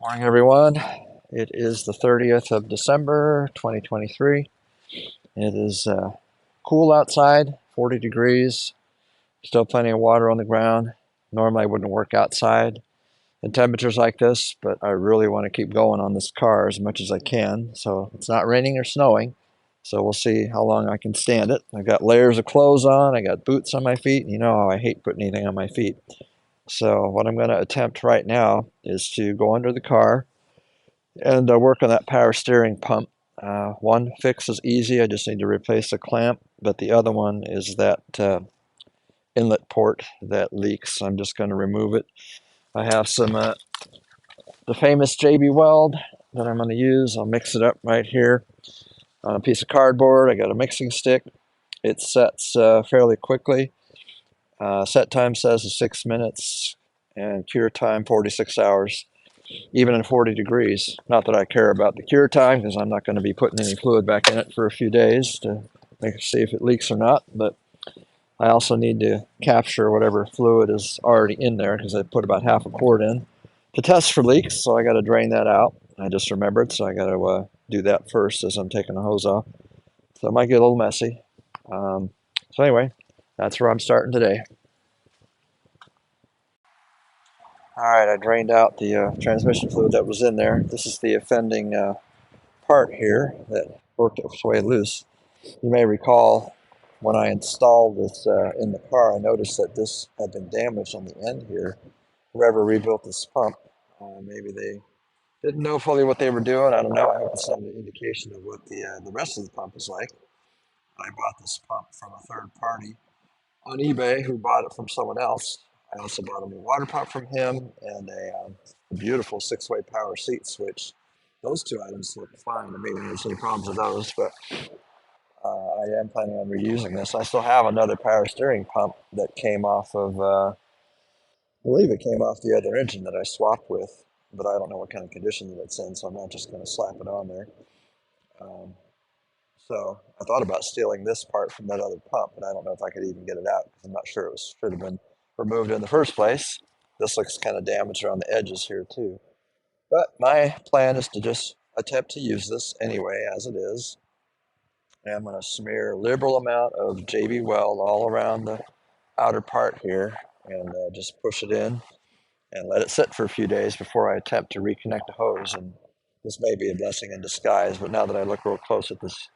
Morning, everyone. It is the 30th of December, 2023. It is cool outside, 40 degrees, still plenty of water on the ground. Normally, I wouldn't work outside in temperatures like this, but I really want to keep going on this car as much as I can. So it's not raining or snowing, so we'll see how long I can stand it. I've got layers of clothes on, I got boots on my feet, and you know how I hate putting anything on my feet. So what I'm going to attempt right now is to go under the car and work on that power steering pump. One fix is easy. I just need to replace the clamp, but the other one is that inlet port that leaks. I'm just going to remove it. I have some the famous JB Weld that I'm going to use. I'll mix it up right here on a piece of cardboard. I got a mixing stick. It sets fairly quickly. Set time says is 6 minutes, and cure time 46 hours. Even in 40 degrees. Not that I care about the cure time because I'm not going to be putting any fluid back in it for a few days to see if it leaks or not. But I also need to capture whatever fluid is already in there because I put about half a quart in to test for leaks. So I got to drain that out. I just remembered, so I got to do that first as I'm taking the hose off. So it might get a little messy. So anyway, that's where I'm starting today. All right, I drained out the transmission fluid that was in there. This is the offending part here that worked its way loose. You may recall when I installed this in the car, I noticed that this had been damaged on the end here. Whoever rebuilt this pump, maybe they didn't know fully what they were doing. I don't know. I hope it's some indication of what the rest of the pump is like. I bought this pump from a third party on eBay who bought it from someone else. I also bought a new water pump from him and a beautiful six-way power seat switch. Those two items look fine to me. There's any problems with those, but I am planning on reusing this. I still have another power steering pump that came off of, I believe it came off the other engine that I swapped with, but I don't know what kind of condition that it's in, so I'm not just going to slap it on there. Um, so I thought about stealing this part from that other pump, but I don't know if I could even get it out because I'm not sure should have been removed in the first place. This looks kind of damaged around the edges here too. But my plan is to just attempt to use this anyway as it is. And I'm going to smear a liberal amount of JB Weld all around the outer part here and just push it in and let it sit for a few days before I attempt to reconnect the hose. And this may be a blessing in disguise, but now that I look real close at this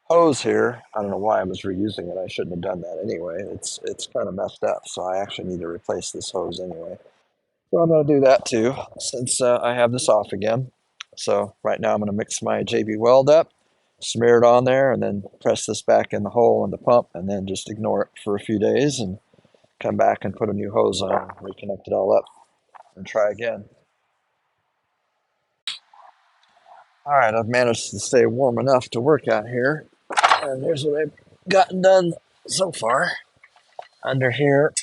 hose here, I don't know why I was reusing it. I shouldn't have done that anyway. It's kind of messed up, so I actually need to replace this hose anyway. So I'm going to do that too, since I have this off again. So right now I'm going to mix my JB Weld up, smear it on there, and then press this back in the hole in the pump, and then just ignore it for a few days and come back and put a new hose on, reconnect it all up, and try again. All right, I've managed to stay warm enough to work out here, and here's what I've gotten done so far. Under here,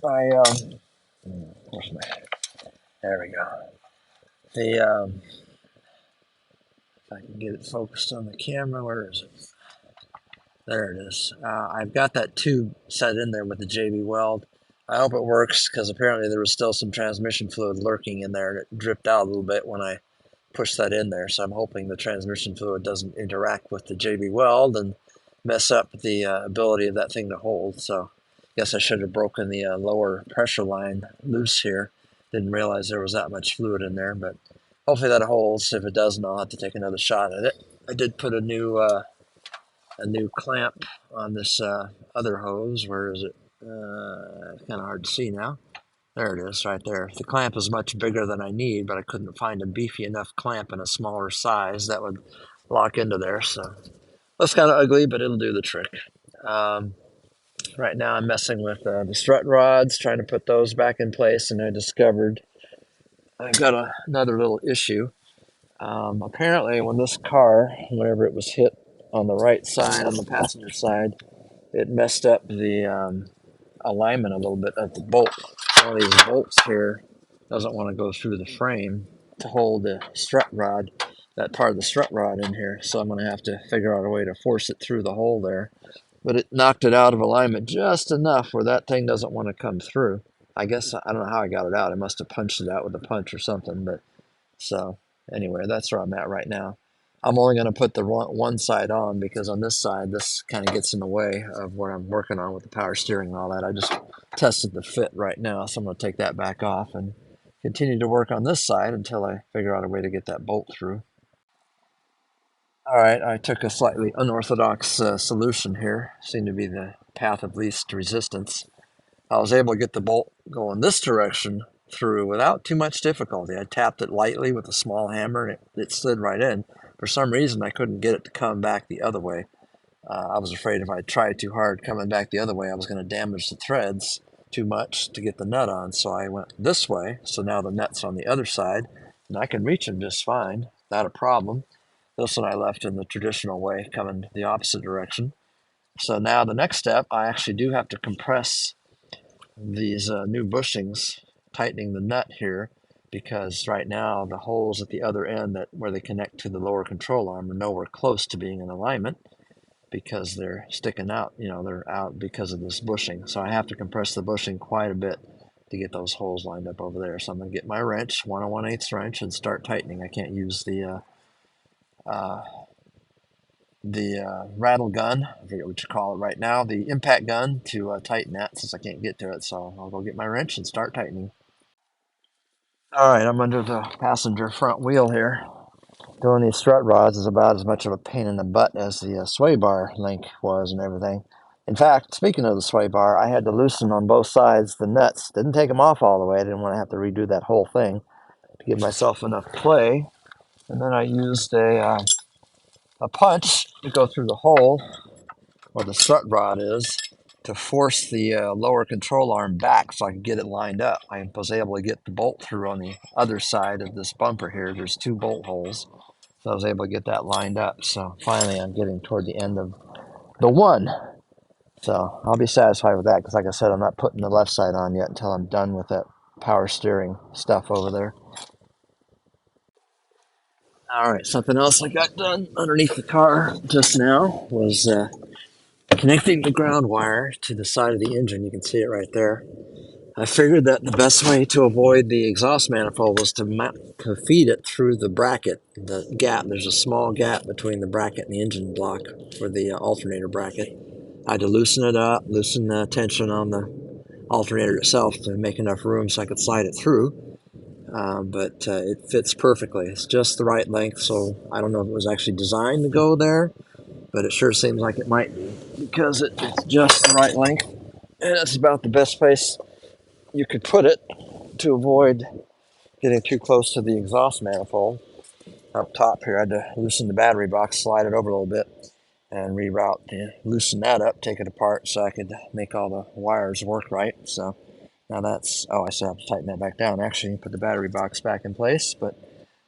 I where's my? There we go. The if I can get it focused on the camera, where is it? There it is. I've got that tube set in there with the JB Weld. I hope it works because apparently there was still some transmission fluid lurking in there and it dripped out a little bit when I pushed that in there. So I'm hoping the transmission fluid doesn't interact with the JB Weld and mess up the ability of that thing to hold. So I guess I should have broken the lower pressure line loose here. Didn't realize there was that much fluid in there, but hopefully that holds. If it doesn't, I'll have to take another shot at it. I did put a new clamp on this other hose. Where is it? It's kind of hard to see now. There it is, right there. The clamp is much bigger than I need, but I couldn't find a beefy enough clamp in a smaller size that would lock into there. So that's kind of ugly, but it'll do the trick. Right now I'm messing with the strut rods, trying to put those back in place, and I discovered I've got another little issue. Apparently, when this car, whenever it was hit on the right side, on the passenger side, it messed up the alignment a little bit of the bolt. One of these bolts here doesn't want to go through the frame to hold the strut rod, that part of the strut rod in here. So I'm going to have to figure out a way to force it through the hole there. But it knocked it out of alignment just enough where that thing doesn't want to come through. I guess, I don't know how I got it out. I must have punched it out with a punch or something, but So anyway, that's where I'm at right now. I'm only going to put the one side on because on this side, this kind of gets in the way of what I'm working on with the power steering and all that. I just tested the fit right now, so I'm going to take that back off and continue to work on this side until I figure out a way to get that bolt through. All right, I took a slightly unorthodox solution here. Seemed to be the path of least resistance. I was able to get the bolt going this direction through without too much difficulty. I tapped it lightly with a small hammer and it slid right in. For some reason, I couldn't get it to come back the other way. I was afraid if I tried too hard coming back the other way, I was going to damage the threads too much to get the nut on. So I went this way. So now the nut's on the other side, and I can reach them just fine, not a problem. This one I left in the traditional way, coming the opposite direction. So now the next step, I actually do have to compress these new bushings, tightening the nut here, because right now the holes at the other end that where they connect to the lower control arm are nowhere close to being in alignment because they're sticking out, they're out because of this bushing. So I have to compress the bushing quite a bit to get those holes lined up over there. So I'm going to get my wrench, 1 1/8 wrench, and start tightening. I can't use uh, the rattle gun, I forget what you call it right now, the impact gun to tighten that since I can't get to it. So I'll go get my wrench and start tightening. All right, I'm under the passenger front wheel here. Doing these strut rods is about as much of a pain in the butt as the sway bar link was and everything. In fact, speaking of the sway bar, I had to loosen on both sides the nuts. Didn't take them off all the way. I didn't want to have to redo that whole thing to give myself enough play. And then I used a punch to go through the hole where the strut rod is to force the lower control arm back so I could get it lined up. I was able to get the bolt through on the other side of this bumper here. There's 2 bolt holes. So I was able to get that lined up. So finally I'm getting toward the end of the one. So I'll be satisfied with that because like I said, I'm not putting the left side on yet until I'm done with that power steering stuff over there. All right, something else I got done underneath the car just now was connecting the ground wire to the side of the engine. You can see it right there. I figured that the best way to avoid the exhaust manifold was to feed it through the bracket, the gap. There's a small gap between the bracket and the engine block for the alternator bracket. I had to loosen it up, loosen the tension on the alternator itself to make enough room so I could slide it through. But it fits perfectly. It's just the right length, so I don't know if it was actually designed to go there, but it sure seems like it might be because it's just the right length, and it's about the best place you could put it to avoid getting too close to the exhaust manifold. Up top here, I had to loosen the battery box, slide it over a little bit, and reroute to loosen that up, take it apart so I could make all the wires work right. So now that's, oh, I still have to tighten that back down actually, put the battery box back in place, but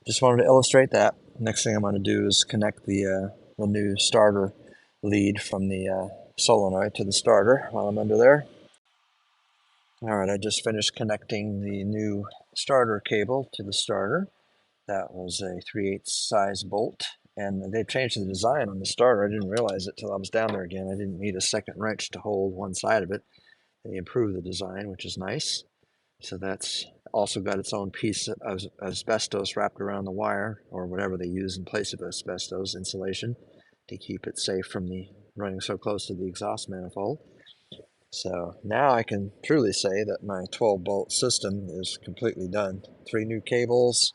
just wanted to illustrate that. Next thing I'm going to do is connect the new starter lead from the solenoid to the starter while I'm under there. All right, I just finished connecting the new starter cable to the starter. That was a 3/8 size bolt, and they've changed the design on the starter. I didn't realize it till I was down there again. I didn't need a second wrench to hold one side of it. They improved the design, which is nice. So that's also got its own piece of asbestos wrapped around the wire, or whatever they use in place of asbestos insulation to keep it safe from the running so close to the exhaust manifold. So now I can truly say that my 12 bolt system is completely done. 3 new cables,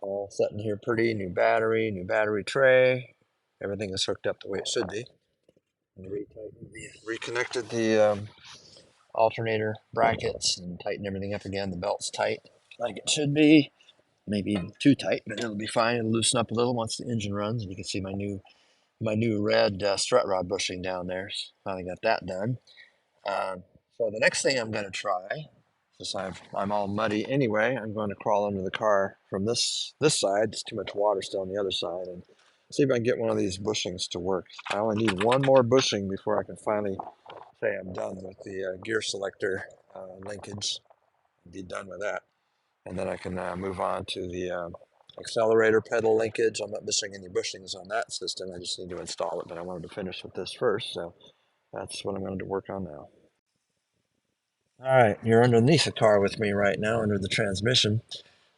all set in here pretty, new battery tray. Everything is hooked up the way it should be. And reconnected the alternator brackets and tightened everything up again. The belt's tight like it should be. Maybe even too tight, but it'll be fine. It'll loosen up a little once the engine runs. And you can see my new red strut rod bushing down there. Finally got that done. So the next thing I'm going to try, since I'm all muddy anyway, I'm going to crawl under the car from this side. There's too much water still on the other side, and see if I can get one of these bushings to work. I only need one more bushing before I can finally say I'm done with the gear selector linkage. Be done with that, and then I can move on to the accelerator pedal linkage. I'm not missing any bushings on that system. I just need to install it, but I wanted to finish with this first, so that's what I'm going to work on now. All right, you're underneath the car with me right now, under the transmission.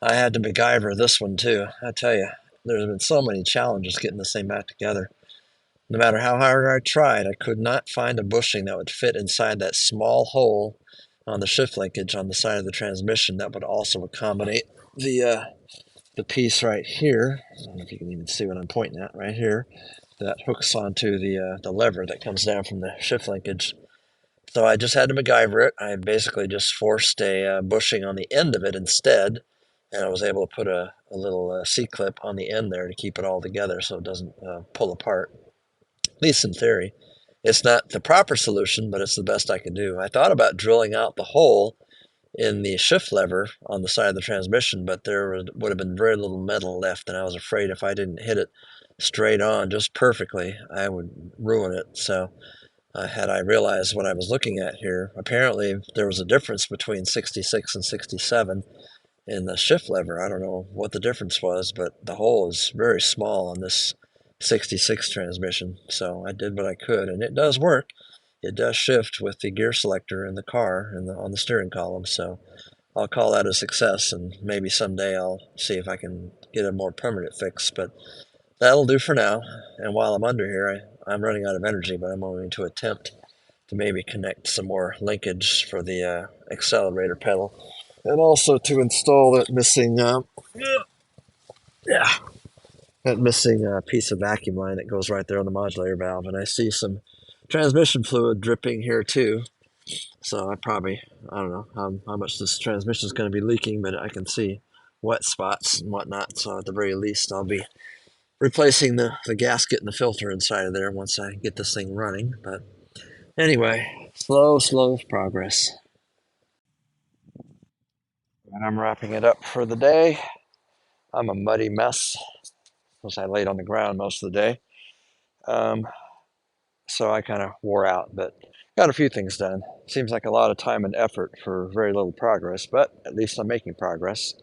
I had to MacGyver this one too. I tell you, there's been so many challenges getting this thing back together. No matter how hard I tried, I could not find a bushing that would fit inside that small hole on the shift linkage on the side of the transmission that would also accommodate the piece right here. I don't know if you can even see what I'm pointing at right here. That hooks onto the lever that comes down from the shift linkage. So I just had to MacGyver it. I basically just forced a bushing on the end of it instead, and I was able to put a little C-clip on the end there to keep it all together so it doesn't pull apart, at least in theory. It's not the proper solution, but it's the best I could do. I thought about drilling out the hole in the shift lever on the side of the transmission, but there would have been very little metal left, and I was afraid if I didn't hit it straight on just perfectly, I would ruin it. So had I realized what I was looking at here, apparently there was a difference between 66 and 67 in the shift lever. I don't know what the difference was, but the hole is very small on this 66 transmission. So I did what I could, and it does work. It does shift with the gear selector in the car and on the steering column. So I'll call that a success, and maybe someday I'll see if I can get a more permanent fix. But that'll do for now. And while I'm under here, I'm running out of energy, but I'm going to attempt to maybe connect some more linkage for the accelerator pedal, and also to install that missing, yeah, that missing piece of vacuum line that goes right there on the modulator valve. And I see some transmission fluid dripping here too. So I don't know how much this transmission is going to be leaking, but I can see wet spots and whatnot. So at the very least, I'll be replacing the gasket and the filter inside of there once I get this thing running. But anyway, slow progress. And I'm wrapping it up for the day. I'm a muddy mess because I laid on the ground most of the day. Um, so I kind of wore out, but got a few things done. Seems like a lot of time and effort for very little progress, but at least I'm making progress.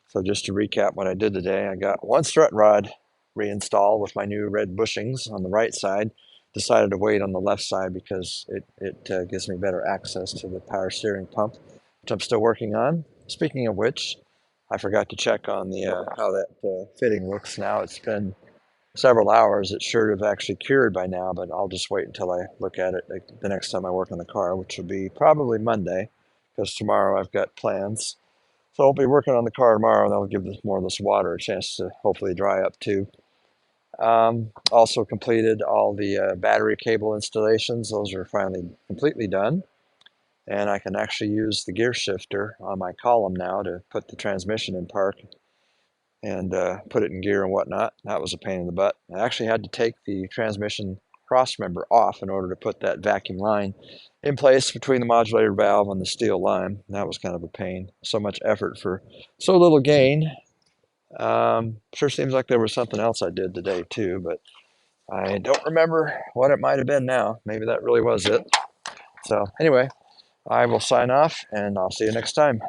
So just to recap what I did today, I got one strut rod reinstalled with my new red bushings on the right side. Decided to wait on the left side because it gives me better access to the power steering pump, which I'm still working on. Speaking of which, I forgot to check on the how that fitting looks now. It's been several hours. It should have actually cured by now, but I'll just wait until I look at it the next time I work on the car, which will be probably Monday, because tomorrow I've got plans. So I'll be working on the car tomorrow, and that'll give more of this water a chance to hopefully dry up too. Also completed all the battery cable installations. Those are finally completely done. And I can actually use the gear shifter on my column now to put the transmission in park and put it in gear and whatnot. That was a pain in the butt. I actually had to take the transmission cross member off in order to put that vacuum line in place between the modulator valve and the steel line. That was kind of a pain. So much effort for so little gain. Sure seems like there was something else I did today too, but I don't remember what it might have been now. Maybe that really was it. So anyway, I will sign off, and I'll see you next time.